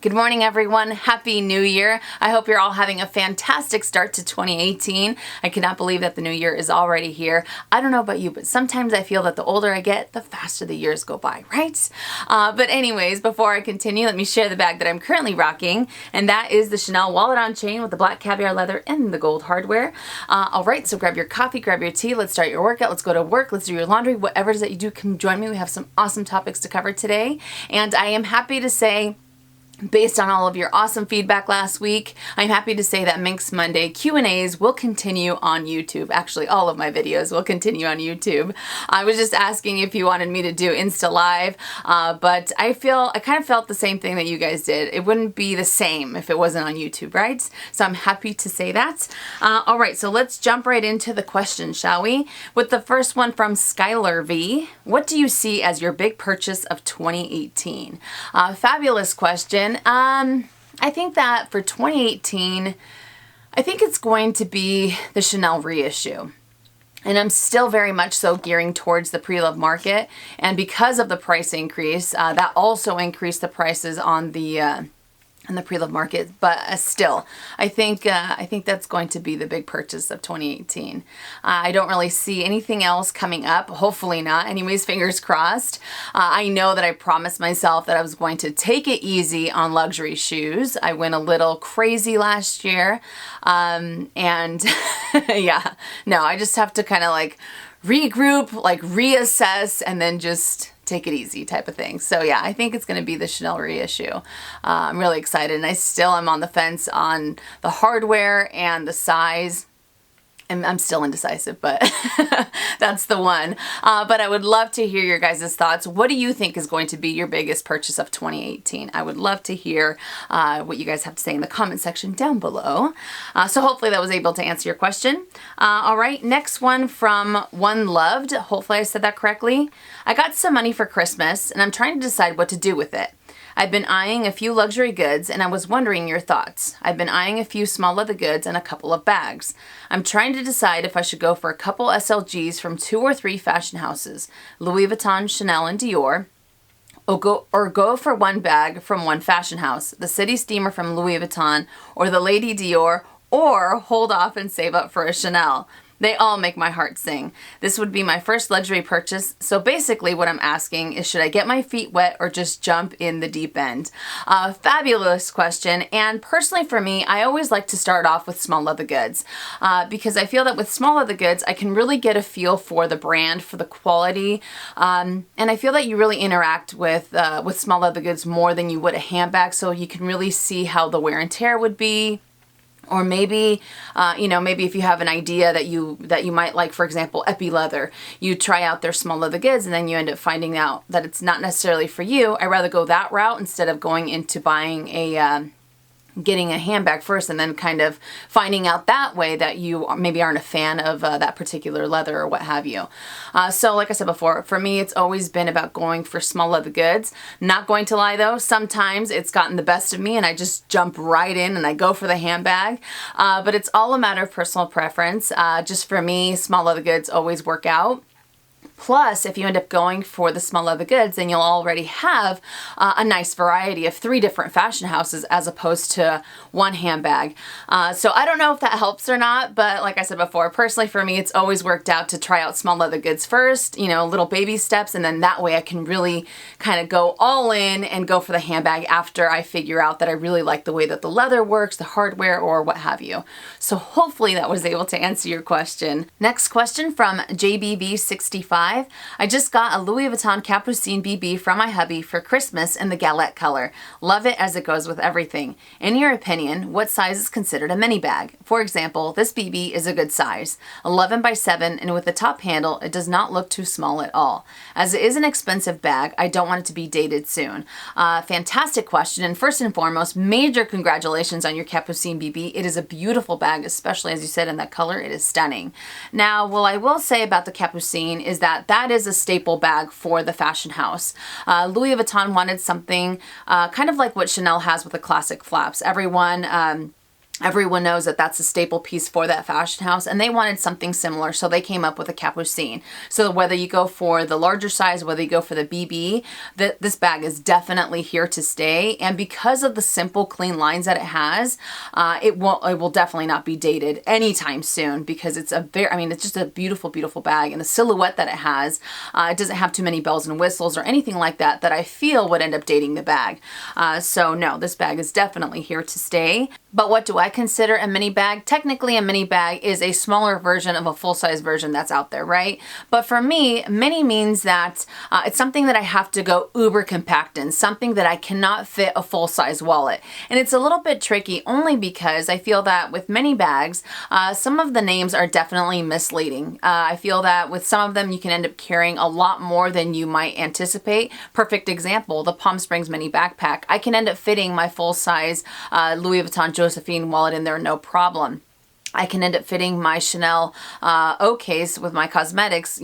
Good morning, everyone. Happy New Year. I hope you're all having a fantastic start to 2018. I cannot believe that the new year is already here. I don't know about you, but sometimes I feel that the older I get, the faster the years go by, right? But anyways, before I continue, let me share the bag that I'm currently rocking, and that is the Chanel wallet on chain with the black caviar leather and the gold hardware. All right, so grab your coffee, grab your tea, let's start your workout, let's go to work, let's do your laundry, whatever it is that you do, come join me. We have some awesome topics to cover today, and I am happy to say, based on all of your awesome feedback last week, I'm happy to say that Minks Monday Q&As will continue on YouTube. Actually, all of my videos will continue on YouTube. I was just asking if you wanted me to do Insta Live, but I kind of felt the same thing that you guys did. It wouldn't be the same if it wasn't on YouTube, right? So I'm happy to say that. All right, so let's jump right into the questions, shall we? With the first one from Skylar V. What do you see as your big purchase of 2018? Fabulous question. I think that for 2018, I think it's going to be the Chanel reissue. And I'm still very much so gearing towards the pre-love market. And because of the price increase, that also increased the prices on the pre-love market, but still, I think that's going to be the big purchase of 2018. I don't really see anything else coming up. Hopefully not. Anyways, fingers crossed. I know that I promised myself that I was going to take it easy on luxury shoes. I went a little crazy last year, and yeah, no, I just have to kind of like regroup, like reassess, and then just take it easy type of thing. So yeah, I think it's going to be the Chanel reissue. I'm really excited, and I still am on the fence on the hardware and the size. And I'm still indecisive, but that's the one. But I would love to hear your guys' thoughts. What do you think is going to be your biggest purchase of 2018? I would love to hear what you guys have to say in the comment section down below. So hopefully that was able to answer your question. All right, next one from One Loved. Hopefully I said that correctly. I got some money for Christmas, and I'm trying to decide what to do with it. I've been eyeing a few luxury goods, and I was wondering your thoughts. I've been eyeing a few small leather goods and a couple of bags. I'm trying to decide if I should go for a couple SLGs from 2 or 3 fashion houses, Louis Vuitton, Chanel, and Dior, or go for one bag from one fashion house, the City Steamer from Louis Vuitton, or the Lady Dior, or hold off and save up for a Chanel. They all make my heart sing. This would be my first luxury purchase, so basically what I'm asking is, should I get my feet wet or just jump in the deep end? Fabulous question, and personally for me, I always like to start off with small leather goods because I feel that with small leather goods, I can really get a feel for the brand, for the quality, and I feel that you really interact with small leather goods more than you would a handbag, so you can really see how the wear and tear would be. Or maybe, maybe if you have an idea that you might like, for example, epi leather, you try out their small leather goods and then you end up finding out that it's not necessarily for you. I'd rather go that route instead of going into buying getting a handbag first and then kind of finding out that way that you maybe aren't a fan of that particular leather or what have you. So like I said before, for me it's always been about going for small leather goods. Not going to lie though, sometimes it's gotten the best of me and I just jump right in and I go for the handbag. But it's all a matter of personal preference. Just for me, small leather goods always work out. Plus, if you end up going for the small leather goods, then you'll already have a nice variety of 3 different fashion houses as opposed to one handbag. So I don't know if that helps or not, but like I said before, personally for me, it's always worked out to try out small leather goods first, little baby steps, and then that way I can really kind of go all in and go for the handbag after I figure out that I really like the way that the leather works, the hardware, or what have you. So hopefully that was able to answer your question. Next question from JBB65. I just got a Louis Vuitton Capucine BB from my hubby for Christmas in the galette color. Love it as it goes with everything. In your opinion, what size is considered a mini bag? For example, this BB is a good size, 11 by 7, and with the top handle, it does not look too small at all. As it is an expensive bag, I don't want it to be dated soon. Fantastic question, and first and foremost, major congratulations on your Capucine BB. It is a beautiful bag, especially as you said in that color. It is stunning. Now, what I will say about the Capucine is that is a staple bag for the fashion house. Louis Vuitton wanted something kind of like what Chanel has with the classic flaps. Everyone Everyone knows that that's a staple piece for that fashion house, and they wanted something similar, so they came up with a Capucine. So whether you go for the larger size, whether you go for the BB, this bag is definitely here to stay. And because of the simple, clean lines that it has, it will definitely not be dated anytime soon, because it's it's just a beautiful, beautiful bag, and the silhouette that it has, it doesn't have too many bells and whistles or anything like that I feel would end up dating the bag. So no, this bag is definitely here to stay. But what do I consider a mini bag? Technically, a mini bag is a smaller version of a full-size version that's out there, right? But for me, mini means that it's something that I have to go uber compact in, something that I cannot fit a full-size wallet. And it's a little bit tricky only because I feel that with mini bags, some of the names are definitely misleading. I feel that with some of them, you can end up carrying a lot more than you might anticipate. Perfect example, the Palm Springs mini backpack. I can end up fitting my full-size Louis Vuitton Josephine wallet in there, no problem. I can end up fitting my Chanel O case with my cosmetics,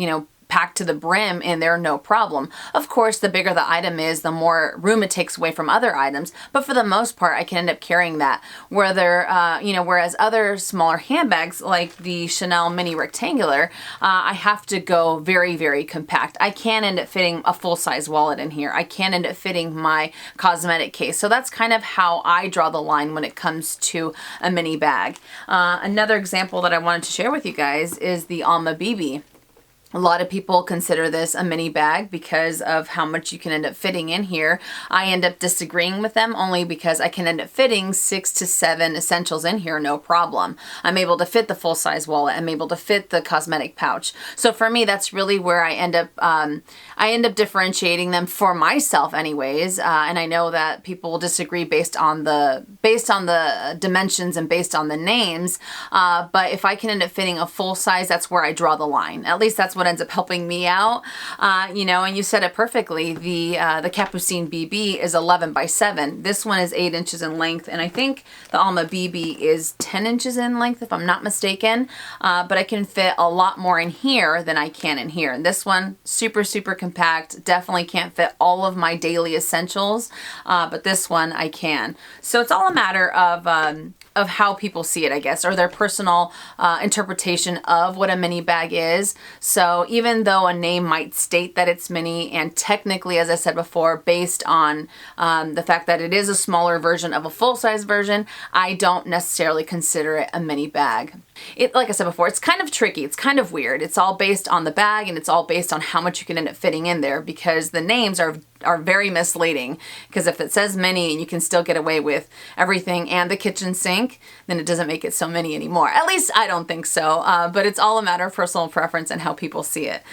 packed to the brim in there, no problem. Of course, the bigger the item is, the more room it takes away from other items, but for the most part, I can end up carrying that. Whereas other smaller handbags, like the Chanel Mini Rectangular, I have to go very, very compact. I can't end up fitting a full-size wallet in here. I can't end up fitting my cosmetic case. So that's kind of how I draw the line when it comes to a mini bag. Another example that I wanted to share with you guys is the Alma BB. A lot of people consider this a mini bag because of how much you can end up fitting in here. I end up disagreeing with them only because I can end up fitting 6 to 7 essentials in here, no problem. I'm able to fit the full-size wallet. I'm able to fit the cosmetic pouch. So for me, that's really where I end up differentiating them for myself anyways. And I know that people will disagree based on the dimensions and based on the names. But if I can end up fitting a full size, that's where I draw the line. At least that's what ends up helping me out. And you said it perfectly. The Capucine BB is 11 by 7. This one is 8 inches in length, and I think the Alma BB is 10 inches in length, if I'm not mistaken. But I can fit a lot more in here than I can in here. And this one, super, super compact. Definitely can't fit all of my daily essentials, but this one I can. So it's all a matter of how people see it, I guess, or their personal interpretation of what a mini bag is. So even though a name might state that it's mini, and technically, as I said before, based on the fact that it is a smaller version of a full-size version, I don't necessarily consider it a mini bag. Like I said before, it's kind of tricky. It's kind of weird. It's all based on the bag, and it's all based on how much you can end up fitting in there, because the names are very misleading. Because if it says mini and you can still get away with everything and the kitchen sink, then it doesn't make it so mini anymore. At least I don't think so. But it's all a matter of personal preference and how people see it.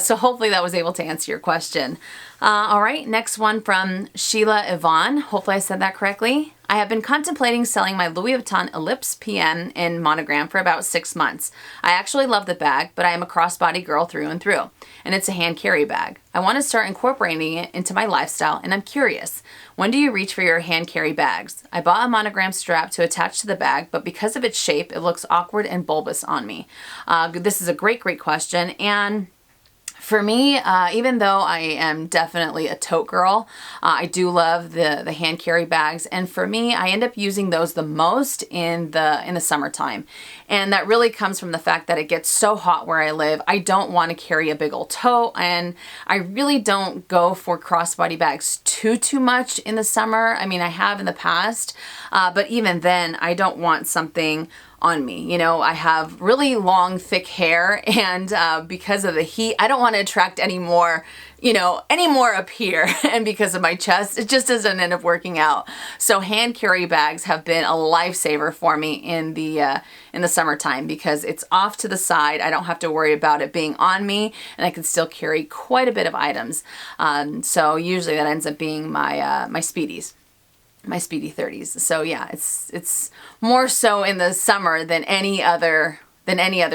So hopefully that was able to answer your question. All right, next one from Sheila Yvonne. Hopefully I said that correctly. I have been contemplating selling my Louis Vuitton Ellipse PM in monogram for about 6 months. I actually love the bag, but I am a crossbody girl through and through, and it's a hand carry bag. I want to start incorporating it into my lifestyle, and I'm curious. When do you reach for your hand carry bags? I bought a monogram strap to attach to the bag, but because of its shape, it looks awkward and bulbous on me. This is a great, great question, and for me, even though I am definitely a tote girl, I do love the hand carry bags. And for me, I end up using those the most in the summertime. And that really comes from the fact that it gets so hot where I live. I don't want to carry a big old tote, and I really don't go for crossbody bags too much in the summer. I mean, I have in the past, but even then, I don't want something on me. I have really long, thick hair, and because of the heat, I don't want to attract any more up here. And because of my chest, it just doesn't end up working out. So hand carry bags have been a lifesaver for me in the summertime, because it's off to the side. I don't have to worry about it being on me, and I can still carry quite a bit of items. So usually that ends up being my Speedies. My Speedy 30s. So yeah, it's more so in the summer than any other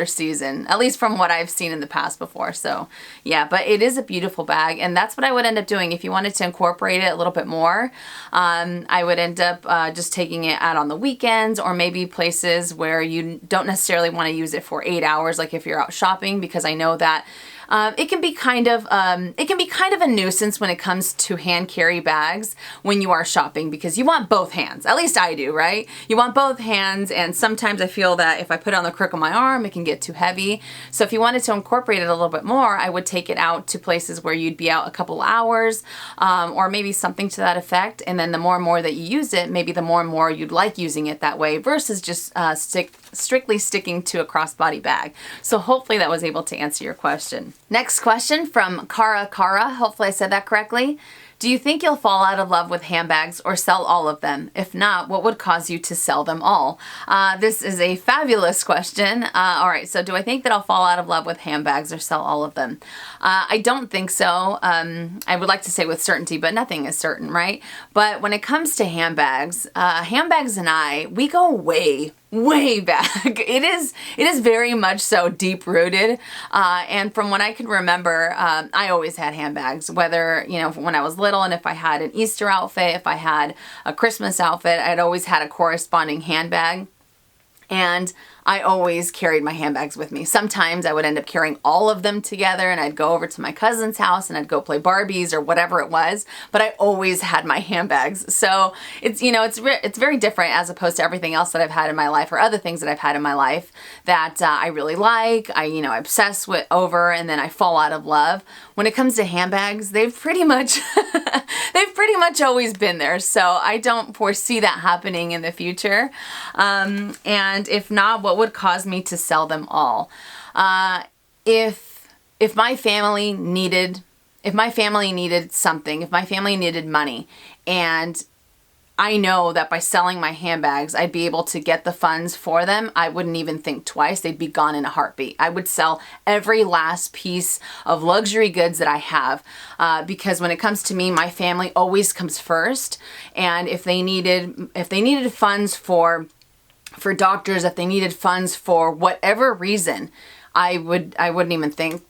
season, at least from what I've seen in the past before. So yeah, but it is a beautiful bag, and that's what I would end up doing if you wanted to incorporate it a little bit more. I would end up just taking it out on the weekends, or maybe places where you don't necessarily want to use it for 8 hours, like if you're out shopping, because I know that it can be kind of a nuisance when it comes to hand carry bags when you are shopping, because you want both hands. At least I do, right? You want both hands, and sometimes I feel that if I put it on the crook of my arm, it can get too heavy. So if you wanted to incorporate it a little bit more, I would take it out to places where you'd be out a couple hours, or maybe something to that effect. And then the more and more that you use it, maybe the more and more you'd like using it that way versus just strictly sticking to a crossbody bag. So hopefully that was able to answer your question. Next question from Cara. Hopefully I said that correctly. Do you think you'll fall out of love with handbags or sell all of them? If not, what would cause you to sell them all? This is a fabulous question. All right, so do I think that I'll fall out of love with handbags or sell all of them? I don't think so. I would like to say with certainty, but nothing is certain, right? But when it comes to handbags, handbags and I, we go way back. It is very much so deep rooted. And from what I can remember, I always had handbags, whether, when I was little, and if I had an Easter outfit, if I had a Christmas outfit, I'd always had a corresponding handbag. And I always carried my handbags with me. Sometimes I would end up carrying all of them together, and I'd go over to my cousin's house and I'd go play Barbies or whatever it was, but I always had my handbags. So it's, it's very different as opposed to everything else that I've had in my life, or other things that I've had in my life that I really like, I obsess over, and then I fall out of love. When it comes to handbags, they've pretty much always been there. So I don't foresee that happening in the future. And if not, what would cause me to sell them all? If my family needed something, if my family needed money, and I know that by selling my handbags, I'd be able to get the funds for them, I wouldn't even think twice. They'd be gone in a heartbeat. I would sell every last piece of luxury goods that I have, because when it comes to me, my family always comes first. And if they needed funds for doctors, if they needed funds for whatever reason, I wouldn't even think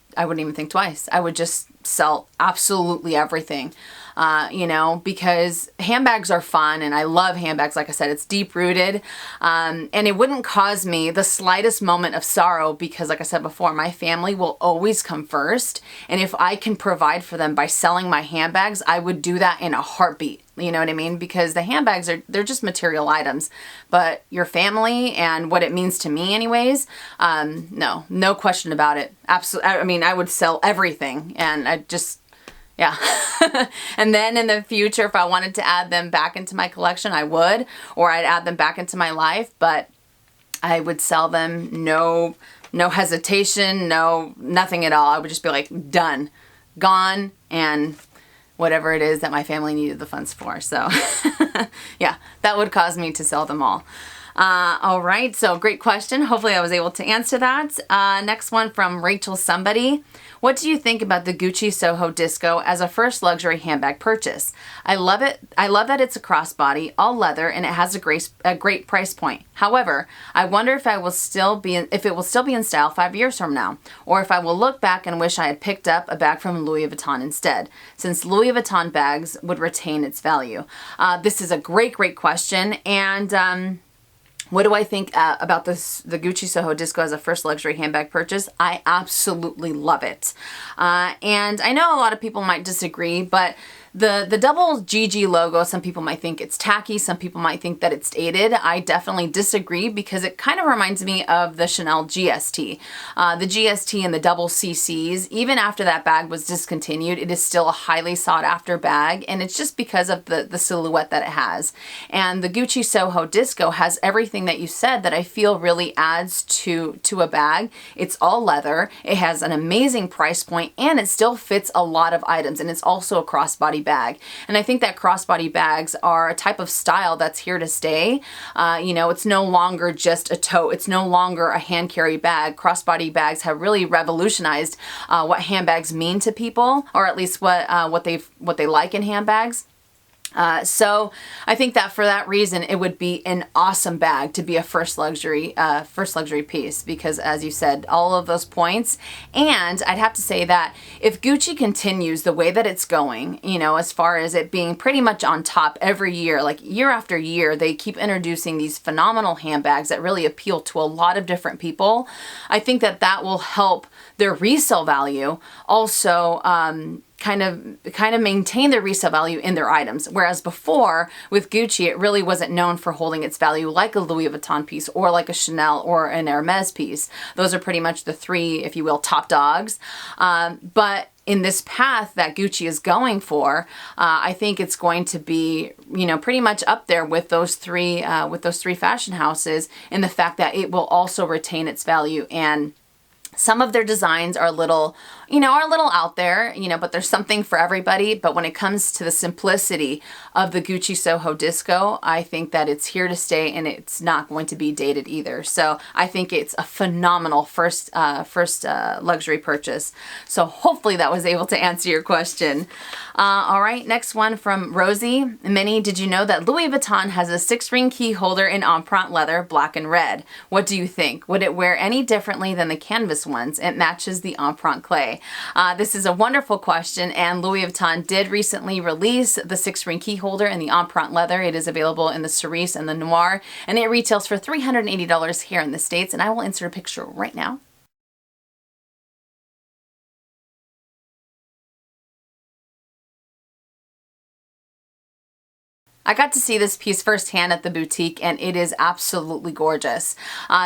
twice. I would just sell absolutely everything. Because handbags are fun, and I love handbags. Like I said, it's deep rooted, and it wouldn't cause me the slightest moment of sorrow, because like I said before, my family will always come first. And if I can provide for them by selling my handbags, I would do that in a heartbeat. You know what I mean? Because the handbags they're just material items, but your family and what it means to me anyways, no question about it. Absolutely. I mean, I would sell everything, and yeah. And then in the future, if I wanted to add them back into my collection, I would, or I'd add them back into my life, but I would sell them, no hesitation, nothing at all. I would just be like, done, gone, and whatever it is that my family needed the funds for. So yeah, that would cause me to sell them all. All right, so great question. Hopefully I was able to answer that. Next one from Rachel Somebody. What do you think about the Gucci Soho Disco as a first luxury handbag purchase? I love it. I love that it's a crossbody, all leather, and it has a great price point. However, I wonder if it will still be in style 5 years from now, or if I will look back and wish I had picked up a bag from Louis Vuitton instead, since Louis Vuitton bags would retain its value. This is a great question, and what do I think about the Gucci Soho Disco as a first luxury handbag purchase? I absolutely love it. And I know a lot of people might disagree, but the double GG logo, some people might think it's tacky, some people might think that it's dated. I definitely disagree, because it kind of reminds me of the Chanel GST. The GST and the double CCs, even after that bag was discontinued, it is still a highly sought after bag, and it's just because of the silhouette that it has. And the Gucci Soho Disco has everything that you said that I feel really adds to a bag. It's all leather, it has an amazing price point, and it still fits a lot of items, and it's also a crossbody bag. And I think that crossbody bags are a type of style that's here to stay. It's no longer just a tote. It's no longer a hand carry bag. Crossbody bags have really revolutionized what handbags mean to people, or at least what they like in handbags. So I think that for that reason, it would be an awesome bag to be a first luxury piece, because as you said, all of those points. And I'd have to say that if Gucci continues the way that it's going, you know, as far as it being pretty much on top every year, like year after year, they keep introducing these phenomenal handbags that really appeal to a lot of different people. I think that that will help their resale value also, kind of maintain their resale value in their items. Whereas before with Gucci, it really wasn't known for holding its value like a Louis Vuitton piece or like a Chanel or an Hermes piece. Those are pretty much the three, if you will, top dogs. But in this path that Gucci is going for, I think it's going to be, you know, pretty much up there with those three fashion houses, in the fact that it will also retain its value. And some of their designs are a little out there, you know, but there's something for everybody. But when it comes to the simplicity of the Gucci Soho Disco, I think that it's here to stay, and it's not going to be dated either. So I think it's a phenomenal first luxury purchase. So hopefully that was able to answer your question. All right, next one from Rosie. Minnie, did you know that Louis Vuitton has a 6-ring key holder in empreinte leather, black and red? What do you think? Would it wear any differently than the canvas ones? It matches the empreinte clay. This is a wonderful question, and Louis Vuitton did recently release the 6-ring key holder in the empreinte leather. It is available in the cerise and the noir, and it retails for $380 here in the States, and I will insert a picture right now. I got to see this piece firsthand at the boutique, and it is absolutely gorgeous.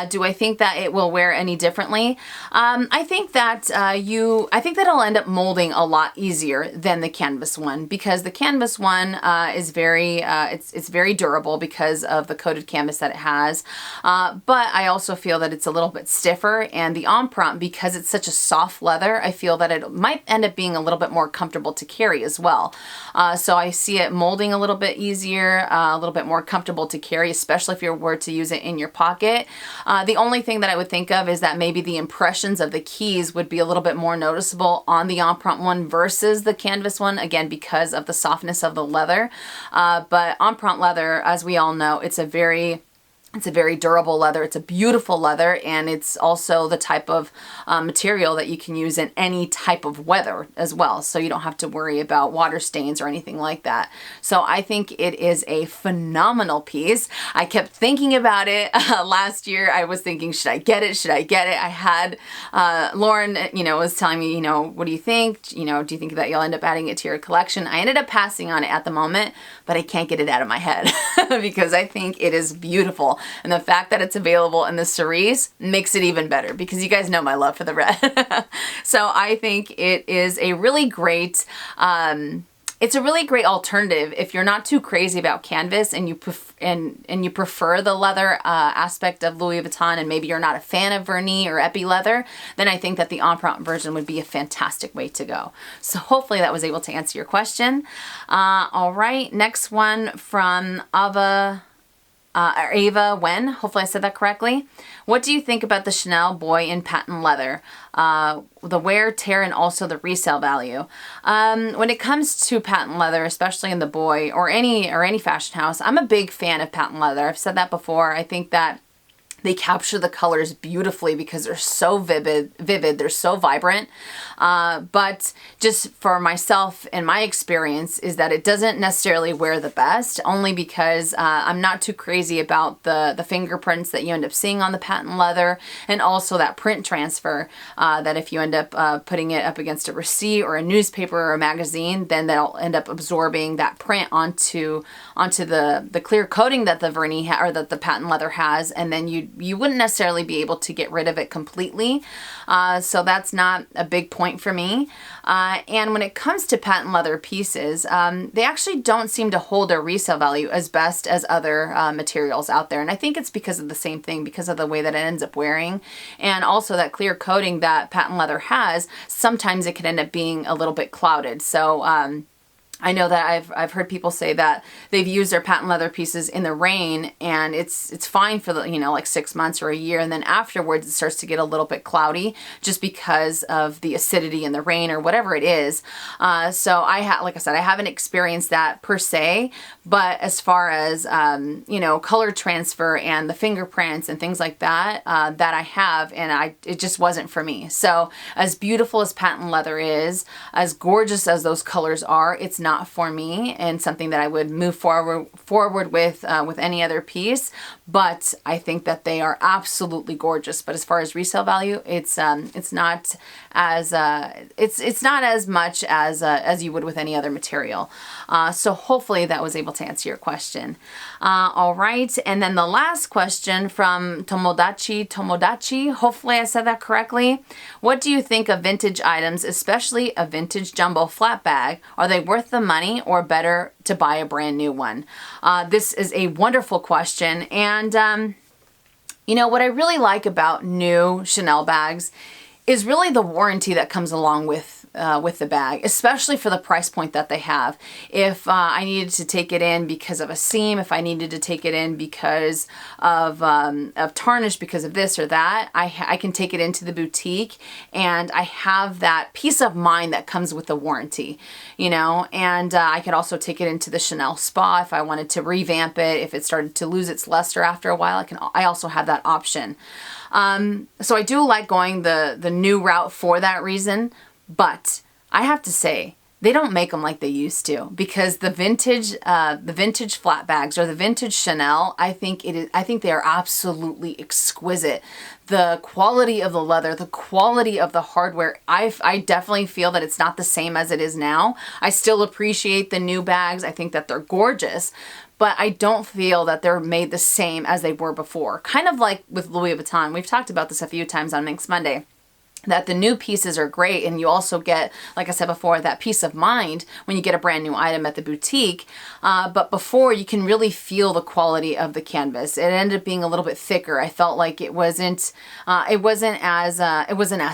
Do I think that it will wear any differently? I think that it'll end up molding a lot easier than the canvas one, because the canvas one is it's very durable because of the coated canvas that it has. But I also feel that it's a little bit stiffer, and the empreinte, because it's such a soft leather, I feel that it might end up being a little bit more comfortable to carry as well. So I see it molding a little bit easier, a little bit more comfortable to carry, especially if you were to use it in your pocket. The only thing that I would think of is that maybe the impressions of the keys would be a little bit more noticeable on the empreinte one versus the canvas one, again, because of the softness of the leather. But empreinte leather, as we all know, it's a very durable leather. It's a beautiful leather, and it's also the type of material that you can use in any type of weather as well. So you don't have to worry about water stains or anything like that. So I think it is a phenomenal piece. I kept thinking about it last year. I was thinking, should I get it? Should I get it? I had Lauren, was telling me, what do you think? Do you think that you'll end up adding it to your collection? I ended up passing on it at the moment, but I can't get it out of my head because I think it is beautiful. And the fact that it's available in the cerise makes it even better, because you guys know my love for the red. So I think it is a really great, it's a really great alternative if you're not too crazy about canvas and you prefer the leather aspect of Louis Vuitton, and maybe you're not a fan of vernis or epi leather. Then I think that the empreinte version would be a fantastic way to go. So hopefully that was able to answer your question. All right, next one from Ava Wen, hopefully I said that correctly. What do you think about the Chanel boy in patent leather? The wear, tear, and also the resale value. When it comes to patent leather, especially in the boy or any fashion house, I'm a big fan of patent leather. I've said that before. I think that they capture the colors beautifully because they're so vivid, they're so vibrant. But just for myself and my experience is that it doesn't necessarily wear the best, only because I'm not too crazy about the fingerprints that you end up seeing on the patent leather, and also that print transfer, that if you end up putting it up against a receipt or a newspaper or a magazine, then they'll end up absorbing that print onto the clear coating that the vernis or that the patent leather has, and then you wouldn't necessarily be able to get rid of it completely. So that's not a big point for me. And when it comes to patent leather pieces, they actually don't seem to hold their resale value as best as other materials out there. And I think it's because of the same thing, because of the way that it ends up wearing. And also that clear coating that patent leather has, sometimes it can end up being a little bit clouded. So I know that I've heard people say that they've used their patent leather pieces in the rain and it's fine for the, you know, like 6 months or a year, and then afterwards it starts to get a little bit cloudy just because of the acidity in the rain or whatever it is. So like I said, I haven't experienced that per se, but as far as you know, color transfer and the fingerprints and things like that, that I have, and it just wasn't for me. So as beautiful as patent leather is, as gorgeous as those colors are, it's not for me and something that I would move forward with any other piece. But I think that they are absolutely gorgeous. But as far as resale value, it's not as it's not as much as you would with any other material. So hopefully that was able to answer your question. All right, and then the last question from Tomodachi. Hopefully I said that correctly. What do you think of vintage items, especially a vintage jumbo flat bag? Are they worth the money or better to buy a brand new one? This is a wonderful question, and you know what I really like about new Chanel bags is really the warranty that comes along with the bag, especially for the price point that they have. If I needed to take it in because of a seam, if I needed to take it in because of tarnish, because of this or that, I can take it into the boutique and I have that peace of mind that comes with the warranty, you know. And I could also take it into the Chanel spa if I wanted to revamp it, if it started to lose its luster after a while. I also have that option. So I do like going the new route for that reason, but I have to say, they don't make them like they used to, because the vintage flat bags or the vintage Chanel, I think they are absolutely exquisite. The quality of the leather, the quality of the hardware, I definitely feel that it's not the same as it is now. I still appreciate the new bags. I think that they're gorgeous, but I don't feel that they're made the same as they were before. Kind of like with Louis Vuitton. We've talked about this a few times on Minks Monday, that the new pieces are great, and you also get, like I said before, that peace of mind when you get a brand new item at the boutique. But before, you can really feel the quality of the canvas. It ended up being a little bit thicker. I felt like it wasn't as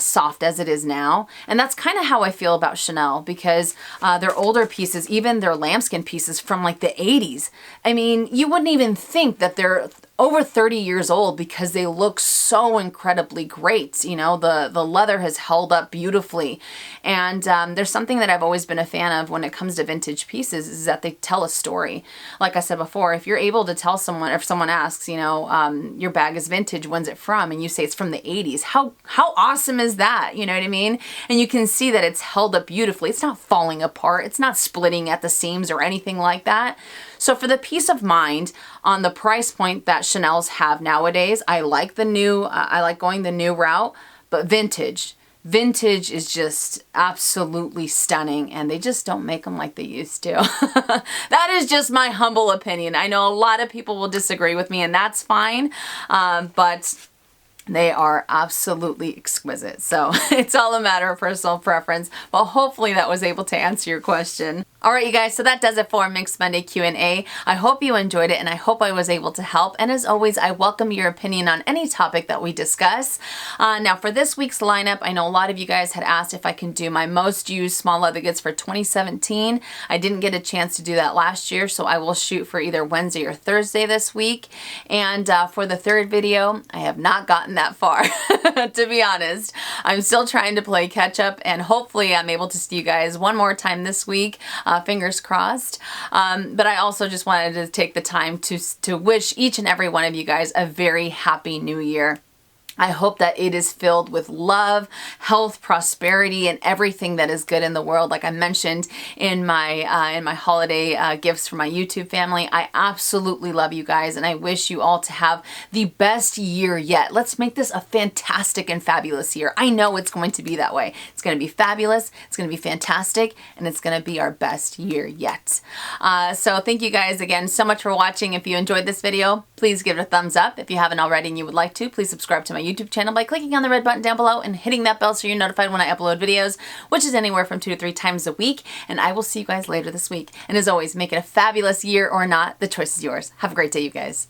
soft as it is now, and that's kind of how I feel about Chanel, because their older pieces, even their lambskin pieces from like the 80s, I mean, you wouldn't even think that they're over 30 years old because they look so incredibly great. You know, the leather has held up beautifully. And there's something that I've always been a fan of when it comes to vintage pieces, is that they tell a story. Like I said before, if you're able to tell someone, if someone asks, you know, your bag is vintage, when's it from? And you say it's from the 80s. How awesome is that? You know what I mean? And you can see that it's held up beautifully. It's not falling apart. It's not splitting at the seams or anything like that. So for the peace of mind on the price point that Chanel's have nowadays, I like I like going the new route, but vintage is just absolutely stunning, and they just don't make them like they used to. That is just my humble opinion. I know a lot of people will disagree with me, and that's fine, but they are absolutely exquisite. So it's all a matter of personal preference. Well, hopefully that was able to answer your question. All right, you guys, so that does it for Minks Monday Q&A. I hope you enjoyed it, and I hope I was able to help. And as always, I welcome your opinion on any topic that we discuss. Now, for this week's lineup, I know a lot of you guys had asked if I can do my most used small leather goods for 2017. I didn't get a chance to do that last year, so I will shoot for either Wednesday or Thursday this week. And for the third video, I have not gotten that far, to be honest. I'm still trying to play catch up, and hopefully I'm able to see you guys one more time this week. Fingers crossed. But I also just wanted to take the time to wish each and every one of you guys a very happy new year. I hope that it is filled with love, health, prosperity, and everything that is good in the world. Like I mentioned in my holiday gifts for my YouTube family, I absolutely love you guys, and I wish you all to have the best year yet. Let's make this a fantastic and fabulous year. I know it's going to be that way. It's going to be fabulous, it's going to be fantastic, and it's going to be our best year yet. So thank you guys again so much for watching. If you enjoyed this video, please give it a thumbs up. If you haven't already and you would like to, please subscribe to my YouTube channel by clicking on the red button down below and hitting that bell so you're notified when I upload videos, which is anywhere from 2 to 3 times a week. And I will see you guys later this week. And as always, make it a fabulous year or not. The choice is yours. Have a great day, you guys.